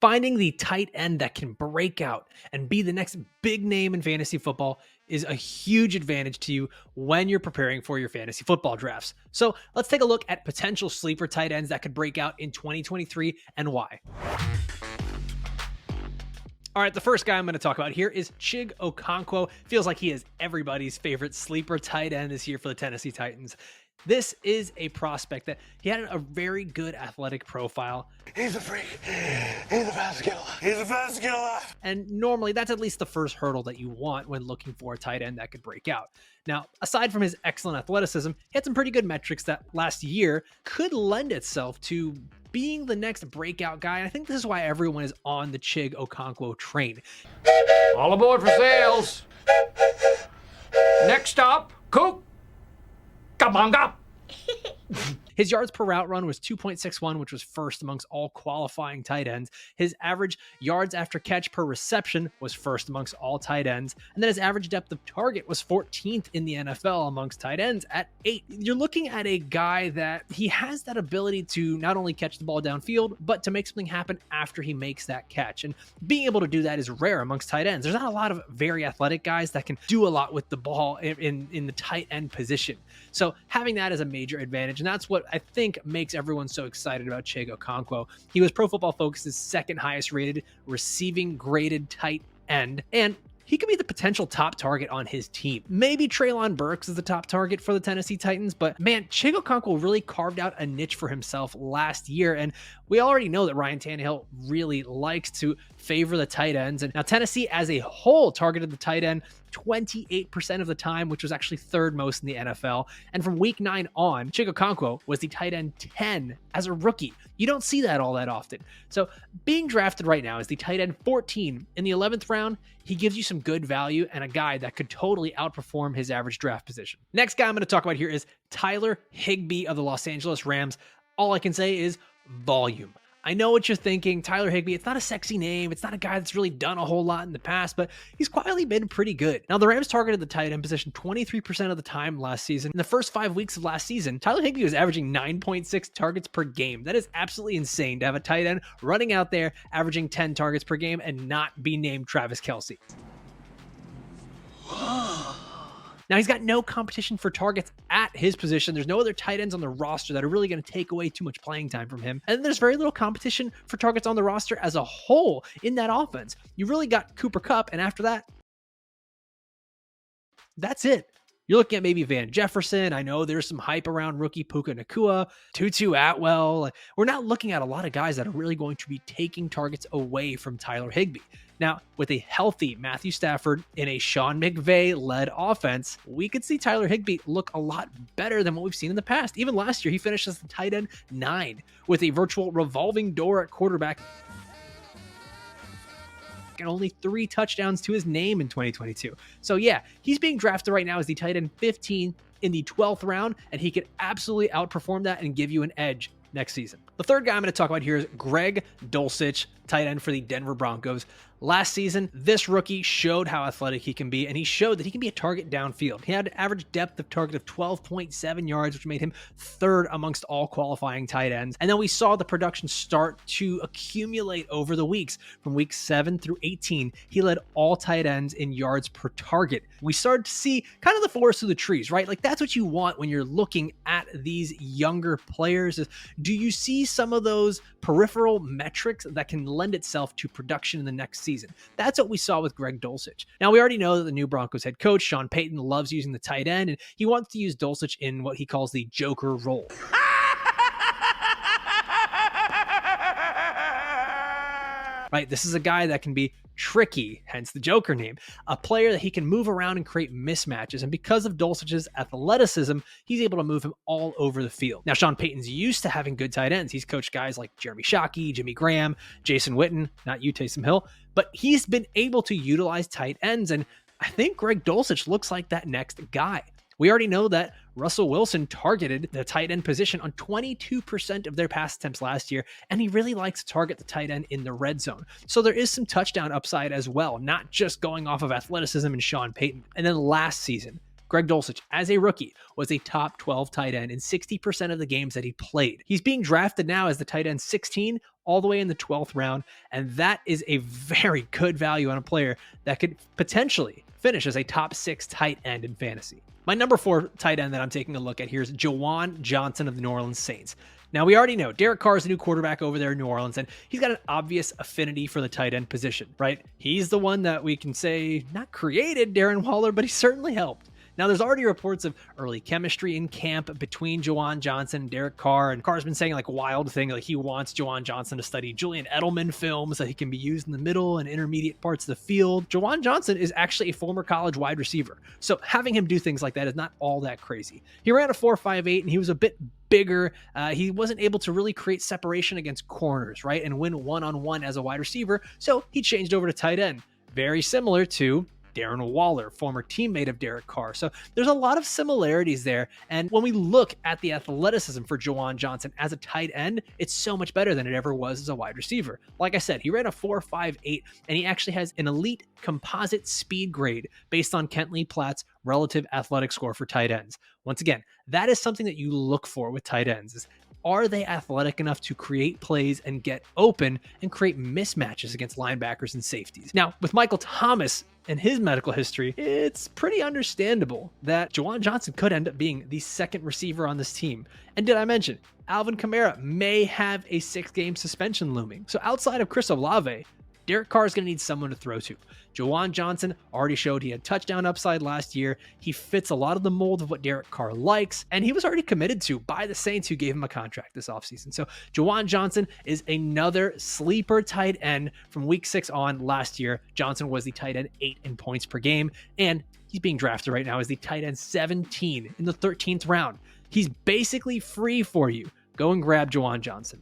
Finding the tight end that can break out and be the next big name in fantasy football is a huge advantage to you when you're preparing for your fantasy football drafts. So let's take a look at potential sleeper tight ends that could break out in 2023 and why. All right, the first guy I'm going to talk about here is Chig Okonkwo. Feels like he is everybody's favorite sleeper tight end this year for the Tennessee Titans. This is a prospect that he had a very good athletic profile. He's a freak. He's a fast killer. He's a fast killer. And normally that's at least the first hurdle that you want when looking for a tight end that could break out. Now, aside from his excellent athleticism, he had some pretty good metrics that last year could lend itself to being the next breakout guy. And I think this is why everyone is on the Chig Okonkwo train. All aboard for sales. Next stop, Cook. Kabanga. His yards per route run was 2.61, which was first amongst all qualifying tight ends. His average yards after catch per reception was first amongst all tight ends. And then his average depth of target was 14th in the NFL amongst tight ends at 8. You're looking at a guy that he has that ability to not only catch the ball downfield, but to make something happen after he makes that catch. And being able to do that is rare amongst tight ends. There's not a lot of very athletic guys that can do a lot with the ball in the tight end position. So having that is a major advantage. And that's what I think makes everyone so excited about Chig Okonkwo. He was Pro Football Focus's second highest rated receiving graded tight end, and he could be the potential top target on his team. Maybe Treylon Burks is the top target for the Tennessee Titans, but man, Chig Okonkwo really carved out a niche for himself last year, and we already know that Ryan Tannehill really likes to favor the tight ends. And now Tennessee as a whole targeted the tight end 28% of the time, which was actually third most in the NFL. And from week 9 on, Chig Okonkwo was the tight end 10 as a rookie. You don't see that all that often. So being drafted right now as the tight end 14 in the 11th round, he gives you some good value and a guy that could totally outperform his average draft position. Next guy I'm going to talk about here is Tyler Higbee of the Los Angeles Rams. All I can say is volume. I know what you're thinking. Tyler Higbee, it's not a sexy name. It's not a guy that's really done a whole lot in the past, but he's quietly been pretty good. Now, the Rams targeted the tight end position 23% of the time last season. In the first 5 weeks of last season, Tyler Higbee was averaging 9.6 targets per game. That is absolutely insane to have a tight end running out there averaging 10 targets per game and not be named Travis Kelce. Now, he's got no competition for targets at his position. There's no other tight ends on the roster that are really going to take away too much playing time from him. And then there's very little competition for targets on the roster as a whole in that offense. You really got Cooper Kupp, and after that, that's it. You're looking at maybe Van Jefferson. I know there's some hype around rookie Puka Nacua, Tutu Atwell. We're not looking at a lot of guys that are really going to be taking targets away from Tyler Higbee. Now, with a healthy Matthew Stafford in a Sean McVay-led offense, we could see Tyler Higbee look a lot better than what we've seen in the past. Even last year, he finished as the tight end 9 with a virtual revolving door at quarterback and only 3 touchdowns to his name in 2022. So yeah, he's being drafted right now as the tight end 15 in the 12th round, and he could absolutely outperform that and give you an edge next season. The third guy I'm going to talk about here is Greg Dulcich, tight end for the Denver Broncos. Last season, this rookie showed how athletic he can be, and he showed that he can be a target downfield. He had an average depth of target of 12.7 yards, which made him third amongst all qualifying tight ends. And then we saw the production start to accumulate over the weeks. From week 7 through 18, he led all tight ends in yards per target. We started to see kind of the forest through the trees, right? Like that's what you want when you're looking at these younger players. Is do you see some of those peripheral metrics that can lend itself to production in the next season? That's what we saw with Greg Dulcich. Now, we already know that the new Broncos head coach, Sean Payton, loves using the tight end, and he wants to use Dulcich in what he calls the Joker role. Right, this is a guy that can be tricky, hence the Joker name, a player that he can move around and create mismatches. And because of Dulcich's athleticism, he's able to move him all over the field. Now, Sean Payton's used to having good tight ends. He's coached guys like Jeremy Shockey, Jimmy Graham, Jason Witten, not you, Taysom Hill, but he's been able to utilize tight ends. And I think Greg Dulcich looks like that next guy. We already know that Russell Wilson targeted the tight end position on 22% of their pass attempts last year, and he really likes to target the tight end in the red zone. So there is some touchdown upside as well, not just going off of athleticism and Sean Payton. And then last season, Greg Dulcich, as a rookie, was a top 12 tight end in 60% of the games that he played. He's being drafted now as the tight end 16, all the way in the 12th round, and that is a very good value on a player that could potentially finish as a top 6 tight end in fantasy. My number 4 tight end that I'm taking a look at here is Juwan Johnson of the New Orleans Saints. Now, we already know Derek Carr is the new quarterback over there in New Orleans, and he's got an obvious affinity for the tight end position, right? He's the one that we can say not created Darren Waller, but he certainly helped. Now, there's already reports of early chemistry in camp between Juwan Johnson and Derek Carr, and Carr's been saying like wild thing, like he wants Juwan Johnson to study Julian Edelman films so he can be used in the middle and intermediate parts of the field. Juwan Johnson is actually a former college wide receiver, so having him do things like that is not all that crazy. He ran a 4.58 and he was a bit bigger. He wasn't able to really create separation against corners, right, and win one-on-one as a wide receiver, so he changed over to tight end. Very similar to Darren Waller, former teammate of Derek Carr. So there's a lot of similarities there. And when we look at the athleticism for Juwan Johnson as a tight end, it's so much better than it ever was as a wide receiver. Like I said, he ran a 4.58, and he actually has an elite composite speed grade based on Kentley Platt's relative athletic score for tight ends. Once again, that is something that you look for with tight ends, is are they athletic enough to create plays and get open and create mismatches against linebackers and safeties? Now, with Michael Thomas and his medical history, it's pretty understandable that Juwan Johnson could end up being the second receiver on this team. And did I mention, Alvin Kamara may have a 6-game suspension looming. So outside of Chris Olave, Derek Carr is going to need someone to throw to. Juwan Johnson already showed he had touchdown upside last year. He fits a lot of the mold of what Derek Carr likes, and he was already committed to by the Saints, who gave him a contract this offseason. So Juwan Johnson is another sleeper tight end from week 6 on last year. Johnson was the tight end 8 in points per game, and he's being drafted right now as the tight end 17 in the 13th round. He's basically free for you. Go and grab Juwan Johnson.